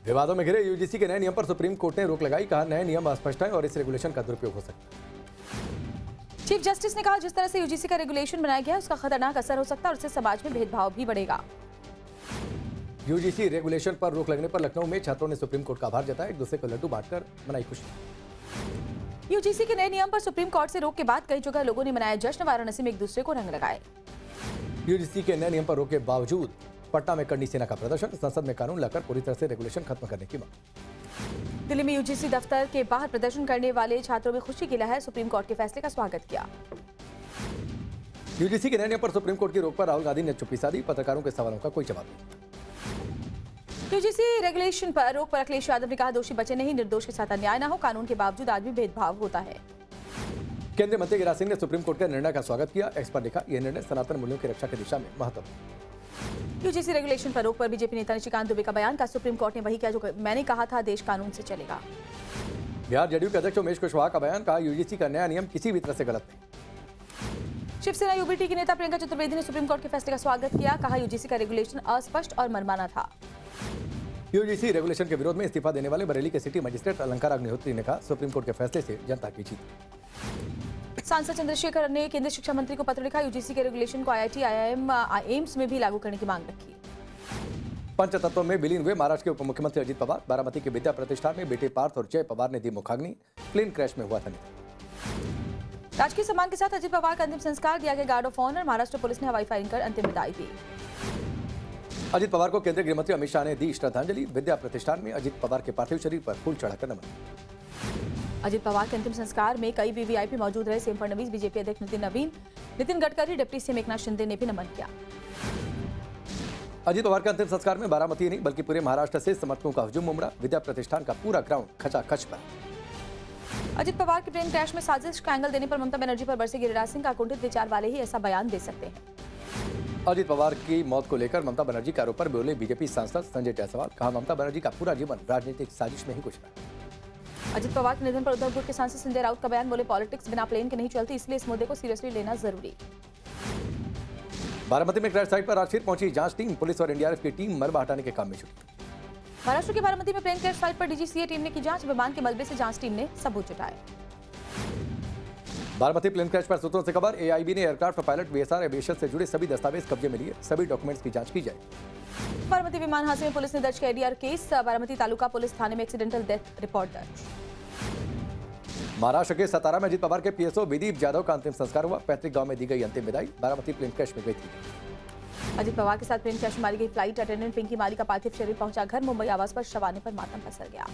विवादों में घिरे यूजीसी के नए नियम पर सुप्रीम कोर्ट ने रोक लगाई। कहा, नए नियम अस्पष्ट है और इस रेगुलेशन का दुरुपयोग हो सकता है। चीफ जस्टिस ने कहा, जिस तरह से यूजीसी का रेगुलेशन बनाया गया है उसका खतरनाक असर हो सकता है और इससे समाज में भेदभाव भी बढ़ेगा। यूजीसी रेगुलेशन पर रोक लगने पर लखनऊ में छात्रों ने सुप्रीम कोर्ट का आभार जताया। एक दूसरे को लड्डू बांटकर मनाई खुशी। यूजीसी के नए नियम पर सुप्रीम कोर्ट से रोक के बाद कई जगह लोगों ने मनाया जश्न। वाराणसी में एक दूसरे को रंग लगाए। यूजीसी के नए नियम पर रोक के बावजूद पटना में करनी सेना का प्रदर्शन। संसद में कानून लाकर पूरी तरह से रेगुलेशन खत्म करने की मांग। दिल्ली में यूजीसी दफ्तर के बाहर प्रदर्शन करने वाले छात्रों में खुशी की लहर। सुप्रीम कोर्ट के फैसले का स्वागत किया। यूजीसी के नए नियम पर सुप्रीम कोर्ट की रोक पर राहुल गांधी ने चुप्पी साधी। पत्रकारों के सवालों का कोई जवाब नहीं। यूजीसी रेगुलेशन पर रोक पर अखिलेश यादव ने कहा, दोषी बचे नहीं, निर्दोष के साथ अन्याय न हो। कानून के बावजूद आज भी भेदभाव होता है। केंद्रीय मंत्री गिरिराज सिंह ने सुप्रीम कोर्ट के निर्णय का स्वागत किया। एक्स पर लिखा, यह निर्णय सनातन मूल्यों की रक्षा की दिशा में महत्वपूर्ण। यूजीसी रेगुलेशन पर रोक पर बीजेपी नेता निशिकांत दुबे का बयान। का सुप्रीम कोर्ट ने वही किया जो मैंने कहा था, देश कानून से चलेगा। बिहार जदयू के अध्यक्ष उमेश कुशवाहा का बयान। कहा, यूजीसी का नया नियम किसी भी तरह से गलत नहीं। शिवसेना यूबीटी की नेता प्रियंका चतुर्वेदी ने सुप्रीम कोर्ट के फैसले का स्वागत किया। कहा, यूजीसी का रेगुलेशन अस्पष्ट और मनमाना था। यूजीसी रेगुलेशन के विरोध में इस्तीफा देने वाले बरेली के सिटी मजिस्ट्रेट अलंकार अग्निहोत्री ने कहा, सुप्रीम कोर्ट के फैसले से जनता की जीत। सांसद चंद्रशेखर ने केंद्रीय शिक्षा मंत्री को पत्र लिखा। यूजीसी के रेगुलेशन को आईआईटी, आईआईएम, एम्स में भी लागू करने की मांग रखी। पंचतत्व में विलीन हुए महाराष्ट्र के उप मुख्यमंत्री अजित पवार। बारामती के विद्या प्रतिष्ठान में बेटे पार्थ और जय पवार ने दी मुखाग्नि। प्लेन क्रैश में हुआ था निधन। राजकीय सम्मान के साथ अजित पवार का अंतिम संस्कार किया गया। Guard of honour. Maharashtra police ने हवाई फायरिंग कर अंतिम विदाई दी। अजित पवार को केंद्रीय गृह मंत्री अमित शाह ने दी श्रद्धांजलि। विद्या प्रतिष्ठान में अजित पवार के पार्थिव शरीर पर फूल चढ़ाकर नमन। अजित पवार के अंतिम संस्कार में कई वीवीआईपी मौजूद रहे। सीएम फडणवीस, बीजेपी अध्यक्ष नितिन नवीन, नितिन गडकरी, डिप्टी सीएम एकनाथ शिंदे ने भी नमन किया। अजित पवार के अंतिम संस्कार में बारामती नहीं बल्कि पूरे महाराष्ट्र से समर्थकों का हुजूम उमड़ा। विद्या प्रतिष्ठान का पूरा ग्राउंड खचाखच पर। अजित पवार के प्लेन क्रैश में साजिश का एंगल देने पर ममता बनर्जी पर बरसे गिरिराज सिंह। का कुंठित विचार वाले ही ऐसा बयान दे सकते हैं। अजित पवार की मौत को लेकर ममता बनर्जी के आरोप पर बोले बीजेपी सांसद संजय जायसवाल। कहा, ममता बनर्जी का पूरा जीवन राजनीतिक साजिश में ही गुजरा। अजित पवार के निधन पर उद्धव गुट के सांसद संजय राउत का बयान। बोले, पॉलिटिक्स बिना प्लेन के नहीं चलती, इसलिए इस मुद्दे को सीरियसली लेना जरूरी। बारामती में क्रैश साइट पर आज फिर पहुंची जांच टीम। पुलिस और एनडीआरएफ की टीम मलबा हटाने के काम में जुटी। महाराष्ट्र के बारामती में प्लेन क्रैश साइट पर डीजीसीए टीम ने की जांच। विमान के मलबे से जांच टीम ने सबूत जुटाए। बारामती प्लेन क्रैश पर सूत्रों से खबर। एआईबी ने एयरक्राफ्ट पायलट वीएसआर एविएशन से जुड़े सभी दस्तावेज कब्जे में लिए। सभी डॉक्यूमेंट्स की जांच की जाए। बारामती विमान हादसे में पुलिस ने दर्ज किया ADR case. Baramati taluka police थाने में एक्सीडेंटल डेथ रिपोर्ट दर्ज। महाराष्ट्र के सतारा में अजित पवार के पीएसओ विदीप जाधव का अंतिम संस्कार हुआ। पैतृक गांव में दी गई अंतिम विदाई। बारामती प्लेन क्रैश में गई थी। अजित पवार के साथ प्लेन क्रैश में मारी गई फ्लाइट अटेंडेंट पिंकी माली का पार्थिव शरीर पहुंचा घर। मुंबई आवास पर शव आने पर मातम पसर गया।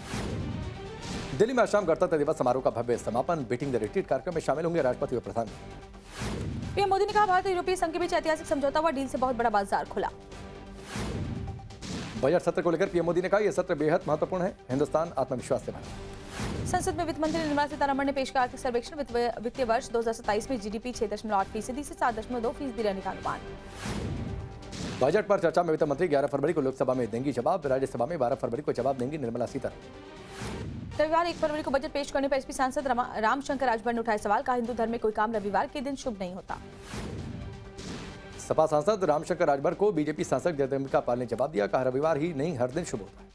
दिल्ली में आज शाम गणतंत्र दिवस समारोह का भव्य समापन। बीटिंग द रिट्रीट कार्यक्रम में शामिल होंगे राष्ट्रपति और प्रधानमंत्री। पीएम मोदी ने कहा, भारत और यूरोपीय संघ के बीच ऐतिहासिक समझौता हुआ। डील से बहुत बड़ा बाजार खुला। बजट सत्र को लेकर पीएम मोदी ने कहा, यह सत्र बेहद महत्वपूर्ण है। हिंदुस्तान आत्मविश्वास से भरा। संसद में वित्त मंत्री निर्मला सीतारमण ने पेश किया आर्थिक सर्वेक्षण। वित्तीय वर्ष 2027 में जीडीपी 6.8% से 7.2% रहने का अनुमान। बजट पर चर्चा में वित्त मंत्री 11 फरवरी को लोकसभा में देंगी जवाब। राज्यसभा में 12 फरवरी को जवाब देंगी निर्मला सीतारमण। रविवार 1 फरवरी को बजट पेश करने पर एसपी सांसद रामशंकर राजभर ने उठाए सवाल। कहा, हिंदू धर्म में कोई काम रविवार के दिन शुभ नहीं होता। सपा सांसद रामशंकर राजभर को बीजेपी सांसद जगदम्बिका पाल ने जवाब दिया। कहा, रविवार ही नहीं हर दिन शुभ होता है।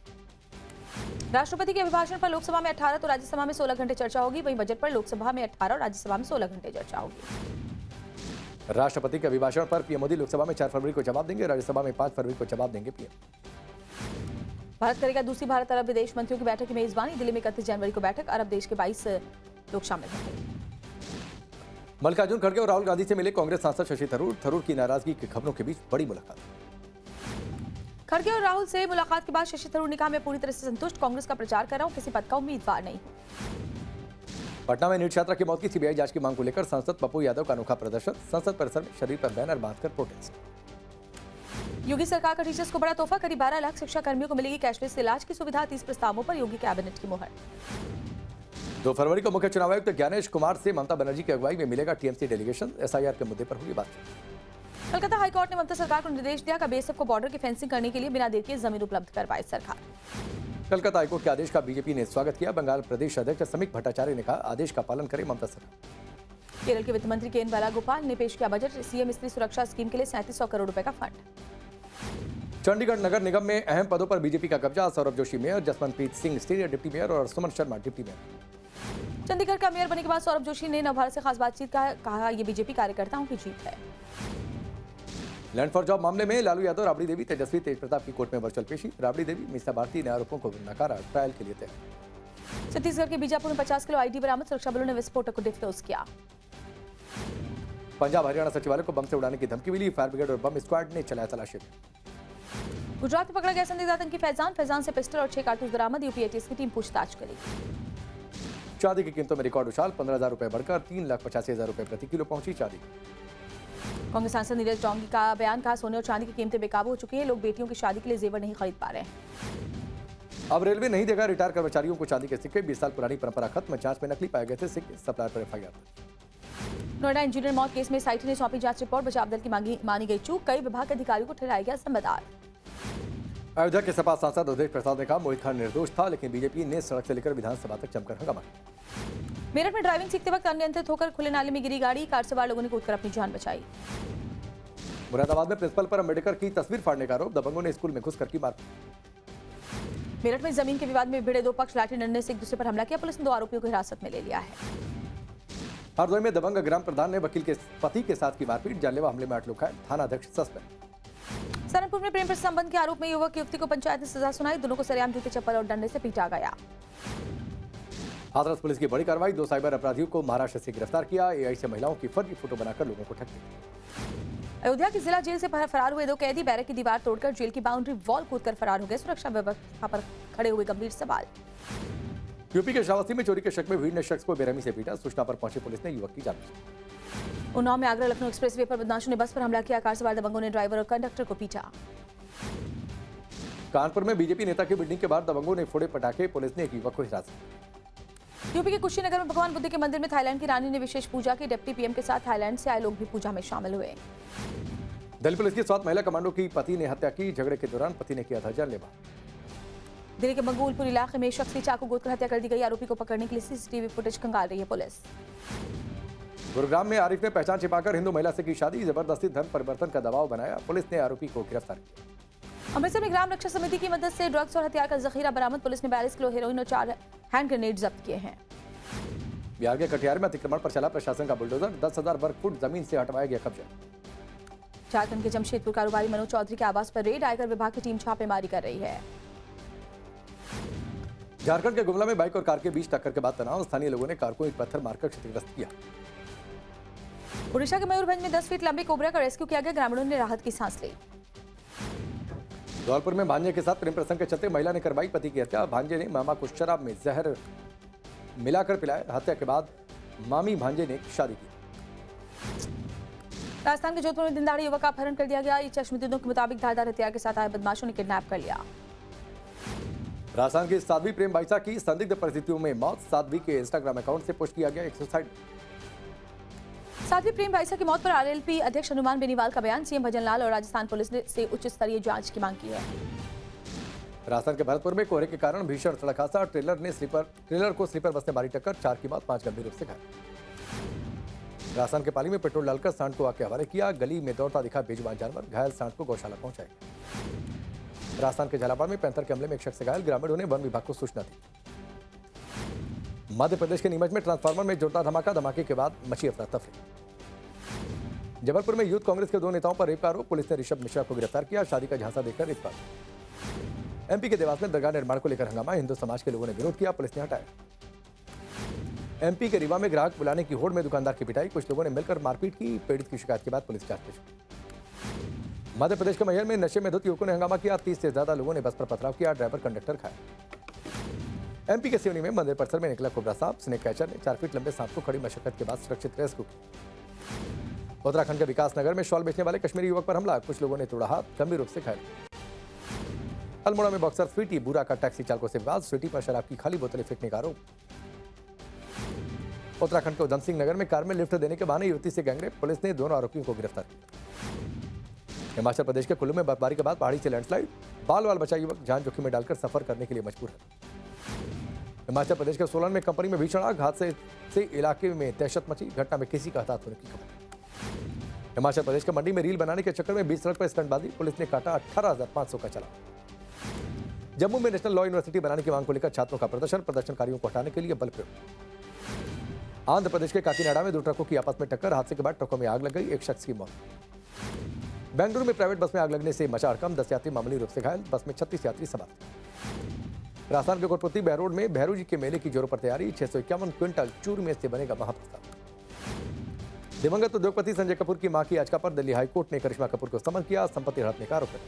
राष्ट्रपति के अभिभाषण पर लोकसभा में 18 तो राज्यसभा में 16 घंटे चर्चा होगी। वहीं बजट पर लोकसभा में 18 और राज्यसभा में 16 घंटे चर्चा होगी। राष्ट्रपति के अभिभाषण पर पीएम मोदी लोकसभा में 4 फरवरी को जवाब देंगे। राज्यसभा में 5 फरवरी को जवाब देंगे पीएम। भारत करेगा दूसरी भारत अरब विदेश मंत्रियों की बैठक की मेजबानी। दिल्ली में 31 जनवरी को बैठक। अरब देश के 22 लोग शामिल होंगे। मल्लिकार्जुन खड़गे और राहुल गांधी से मिले कांग्रेस सांसद शशि थरूर। थरूर की नाराजगी की खबरों के बीच बड़ी मुलाकात। खड़गे और राहुल से मुलाकात के बाद शशि थरूर ने कहा, मैं पूरी तरह से संतुष्ट कांग्रेस का प्रचार कर रहा हूं, किसी पद का उम्मीदवार नहीं हूं। पटना में नीट छात्रा की मौत की सीबीआई जांच की मांग को लेकर सांसद पप्पू यादव का अनोखा प्रदर्शन। संसद परिसर में शरीर पर बैनर बांधकर प्रोटेस्ट। योगी सरकार का टीचर्स को बड़ा तोहफा। करीब 12 लाख शिक्षा कर्मियों को मिलेगी कैशलेस इलाज की सुविधा। 30 प्रस्तावों पर योगी कैबिनेट की मुहर। 2 फरवरी को मुख्य चुनाव आयुक्त ज्ञानेश कुमार से ममता बनर्जी की अगुवाई में मिलेगा टीएमसी डेलीगेशन। एसआईआर के मुद्दे पर होगी बातचीत। कलकत्ता हाईकोर्ट ने ममता सरकार को निर्देश दिया कि बीएसएफ को बॉर्डर की फेंसिंग करने के लिए बिना देर किए जमीन उपलब्ध करवाए सरकार। कलकत्ता हाईकोर्ट के आदेश का बीजेपी ने स्वागत किया। बंगाल प्रदेश अध्यक्ष समीक भट्टाचार्य ने कहा, आदेश का पालन करे ममता सरकार। केरल के वित्त मंत्री के एन बालागोपाल ने पेश किया बजट। सीएम स्त्री सुरक्षा स्कीम के लिए 3700 करोड़ रुपए का फंड। चंडीगढ़ नगर निगम में अहम पदों पर बीजेपी का कब्जा। Saurabh Joshi mayor, Jaswantpreet Singh senior deputy mayor और सुमन शर्मा डिप्टी मेयर। चंडीगढ़ का मेयर बनने के बाद सौरभ जोशी ने नवभारत से खास बातचीत का कहा, ये बीजेपी कार्यकर्ताओं की जीत है। लैंड फॉर जॉब मामले में लालू यादव, राबड़ी देवी, तेजस्वी तेजप्रताप की कोर्ट में वर्चुअल पेशी। राबड़ी देवी, मीसा भारती ने आरोपों को नकारा, ट्रायल के लिए तैयार। छत्तीसगढ़ के बीजापुर में 50 किलो आईडी बरामद, सुरक्षा बलों ने विस्फोटक को डिफ्यूज किया। पंजाब हरियाणा सचिवालय को बम से उड़ाने की धमकी मिली, फायर ब्रिगेड और बम स्क्वाड ने चलाया तलाशी। गुजरात में पकड़ा गया संदिग्ध आतंकी फैजान से पिस्टल और 6 कारतूस बरामद, यूपी एटीएस की टीम पूछताछ करेगी। चांदी की कीमतों में रिकॉर्ड उछाल, 15,000 रुपए बढ़कर 3,85,000 रुपए प्रति किलो पहुंची चांदी। कांग्रेस सांसद नीरज डोंगी का बयान, कहा सोने और चांदी की कीमतें बेकाबू हो चुकी है, लोग बेटियों की शादी के लिए जेवर नहीं खरीद पा रहे हैं। अब रेलवे नहीं देगा रिटायर कर्मचारियों को चांदी के सिक्के, 20 साल पुरानी परंपरा खत्म, जांच में नकली पाए गए थे सिक्के, सप्लायर पर एफआईआर। नोएडा इंजीनियर मौत केस में एसआईटी ने सौंपी जांच रिपोर्ट, बचाव दल की मानी गई चूक, कई विभाग के अधिकारियों को ठहराया गया जिम्मेदार। अयोध्या के सपा सांसद अवधेश प्रसाद ने कहा मोहित खान निर्दोष था, लेकिन बीजेपी ने सड़क से लेकर विधानसभा तक जमकर हंगामा। मेरठ में ड्राइविंग सीखते वक्त अनियंत्रित होकर खुले नाले में गिरी गाड़ी, कार सवार लोगों ने कूदकर अपनी जान बचाई। मुरादाबाद में प्रिंसिपल पर अम्बेडकर की तस्वीर फाड़ने का आरोप, दबंगों ने स्कूल में घुसकर की मार। मेरठ में जमीन के विवाद में भिड़े दो पक्ष लाठी डंडे से एक दूसरे पर हमला किया, पुलिस ने 2 आरोपियों को हिरासत में ले लिया है। हरदोई में दबंग ग्राम प्रधान ने वकील के पति के साथ की मारपीट, जानलेवा हमले में 8 लोग घायल, थाना अध्यक्ष सस्पेंड। सहारनपुर में प्रेम संबंध के आरोप में युवक युवती को पंचायत ने सजा सुनाई, दोनों को सरेआम जूते चप्पल और डंडे से पीटा गया। हाथरस पुलिस की बड़ी कार्रवाई, 2 साइबर अपराधियों को महाराष्ट्र से गिरफ्तार किया, एआई से महिलाओं की फर्जी फोटो बनाकर लोगों को ठगी। अयोध्या की जिला जेल से फरार हुए 2 कैदी बैरक की दीवार तोड़कर जेल की बाउंड्री वॉल कूदकर फरार हो गए, सुरक्षा व्यवस्था पर खड़े हुए गंभीर सवाल। यूपी के श्रावस्ती में चोरी के शक में भीड़ ने शख्स को बेरहमी से पीटा, सूचना पर पहुंची पुलिस ने युवक की जांच की। उन्नाव में आगरा लखनऊ एक्सप्रेसवे पर बदमाशों ने बस पर हमला किया, कार सवार दबंगों ने ड्राइवर और कंडक्टर को पीटा। कानपुर में बीजेपी नेता की बिल्डिंग के बाहर दबंगों ने फोड़े पटाखे, पुलिस ने एक युवक को हिरासत। यूपी के कुशीनगर में भगवान बुद्ध के मंदिर में थाईलैंड की रानी ने विशेष पूजा की, डिप्टी पीएम के साथ थाईलैंड से आए लोग भी पूजा में शामिल हुए। दिल्ली पुलिस की 7 महिला कमांडो की पति ने हत्या की, झगड़े के दौरान पति ने किया था जानलेवा। दिल्ली के मंगूलपुर इलाके में शख्स की चाकू गोदकर हत्या कर दी गई, आरोपी को पकड़ने के लिए सीसीटीवी फुटेज खंगाल रही है पुलिस। गुरुग्राम में आरिफ ने पहचान छिपाकर हिंदू महिला से की शादी, जबरदस्ती धर्म परिवर्तन का दबाव बनाया, पुलिस ने आरोपी को गिरफ्तार किया। अमृतसर में ग्राम रक्षा समिति की मदद से ड्रग्स और हथियार का जखीरा बरामद, पुलिस ने 42 किलो हेरोइन और 4 हैंड ग्रेनेड जब्त किए हैं। बिहार के कटिहार में अतिक्रमण पर चला प्रशासन का बुलडोजर, 10,000 वर्ग फुट जमीन से हटवाया गया कब्जा। झारखंड के जमशेदपुर कारोबारी मनोज चौधरी के आवास पर रेड, आयकर विभाग की टीम छापेमारी कर रही है। झारखंड के गुमला में बाइक और कार के बीच टक्कर के बाद तनाव, स्थानीय लोगों ने कार को एक पत्थर मारकर क्षतिग्रस्त किया। उड़ीसा के मयूरभंज में 10 फीट लंबे कोबरा का रेस्क्यू किया गया, ग्रामीणों ने राहत की सांस ली। धौलपुर में भांजे के साथ प्रेम प्रसंग के चलते महिला ने करवाई पति की हत्या, भांजे ने मामा को शराब में जहर मिलाकर पिलाया, हत्या के बाद मामी भांजे ने शादी की। राजस्थान के जोधपुर में दिन दहाड़े युवक का अपहरण कर दिया गया, चश्मदीदों के मुताबिक धारदार हथियार के साथ आए बदमाशों ने किडनैप कर लिया। राजस्थान की साध्वी प्रेम बाईसा की संदिग्ध परिस्थितियों में मौत, साध्वी के इंस्टाग्राम अकाउंट से पोस्ट किया गया एक सुसाइड। साध्वी प्रेम बाईसा की मौत पर आरएलपी अध्यक्ष हनुमान बेनीवाल का बयान, सीएम भजनलाल और राजस्थान पुलिस ने से उच्च स्तरीय जांच की मांग की है। राजस्थान के भरतपुर में कोहरे के कारण भीषण सड़क हादसा, ट्रेलर को स्लीपर बस ने मारी टक्कर, 4 की मौत, 5 गंभीर रूप से घायल। राजस्थान के पाली में पेट्रोल डालकर सांड को आग के हवाले किया, गली में दौड़ता दिखा बेजुबान जानवर, घायल सांड को गौशाला पहुंचाया। राजस्थान के झालावाड़ में पैंथर के हमले में एक शख्स घायल, ग्रामीणों ने वन विभाग को सूचना दी। मध्य प्रदेश के नीमच में ट्रांसफार्मर में जोरदार धमाका, धमाके के बाद मची अफरा तफरी। जबलपुर में यूथ कांग्रेस के 2 नेताओं पर रेप का आरोप, पुलिस ने ऋषभ मिश्रा को गिरफ्तार किया, शादी का झांसा देकर रेप। एमपी के देवास में दरगाह निर्माण को लेकर हंगामा, हिंदू समाज के लोगों ने विरोध किया, पुलिस ने हटाया। एमपी के रीवा में ग्राहक बुलाने की होड़ में दुकानदार की पिटाई, कुछ लोगों ने मिलकर मारपीट की, पीड़ित की शिकायत के बाद पुलिस जांच पेश। मध्य प्रदेश के मैहर में नशे में धुत युवकों ने हंगामा किया, 30 से ज्यादा लोगों ने बस पर पथराव किया, ड्राइवर कंडक्टर घायल। एमपी के सिवनी में मंदिर परिसर में निकला कोबरा सांप, स्नेक कैचर ने 4 फीट लंबे सांप को कड़ी मशक्कत के बाद सुरक्षित रेस्क्यू किया। उत्तराखंड के विकास नगर में शॉल बेचने वाले कश्मीरी युवक पर हमला, कुछ लोगों ने तोड़ा हाथ, गंभीर रूप से घायल। अल्मोड़ा में बॉक्सर स्वीटी बुरा का टैक्सी चालकों से विवाद, स्वीटी पर शराब की खाली बोतलें फेंकने का आरोप। उत्तराखंड के उधम सिंह नगर में कार में लिफ्ट देने के बहाने युवती से गैंगरेप, पुलिस ने दोनों आरोपियों को गिरफ्तार किया। हिमाचल प्रदेश के कुल्लू में बर्फबारी के बाद पहाड़ी से लैंडस्लाइड, बाल वाल बचा युवक जान जोखिम में डालकर सफर करने के लिए मजबूर है। हिमाचल प्रदेश के सोलन में कंपनी में भीषण आग, हादसे से इलाके में दहशत मची, घटना में किसी का हताहत होने की खबर। हिमाचल प्रदेश के मंडी में रील बनाने के चक्कर में बीच सड़क पर स्टंटबाजी, पुलिस ने काटा 18,500 का चालान। जम्मू में नेशनल लॉ यूनिवर्सिटी बनाने की मांग को लेकर छात्रों का प्रदर्शनकारियों को हटाने के लिए बल प्रयोग। आंध्र प्रदेश के काकीनाडा में दो ट्रकों की आपस में टक्कर, हादसे के बाद ट्रकों में आग लग गई, एक शख्स की मौत। बेंगलुरु में प्राइवेट बस में आग लगने से मचा हड़कंप, 10 यात्री मामूली रूप से घायल, बस में 36 यात्री सवार थे। राजस्थान के कोटपुती बहरोड में भैरू जी के मेले की जोरों पर तैयारी, 651 क्विंटल चूरमे से बनेगा महाप्रसाद। दिवंगत उद्योगपति संजय कपूर की मां की याचिका पर दिल्ली हाईकोर्ट ने करिश्मा कपूर को समन किया, संपत्ति हड़पने का आरोप है।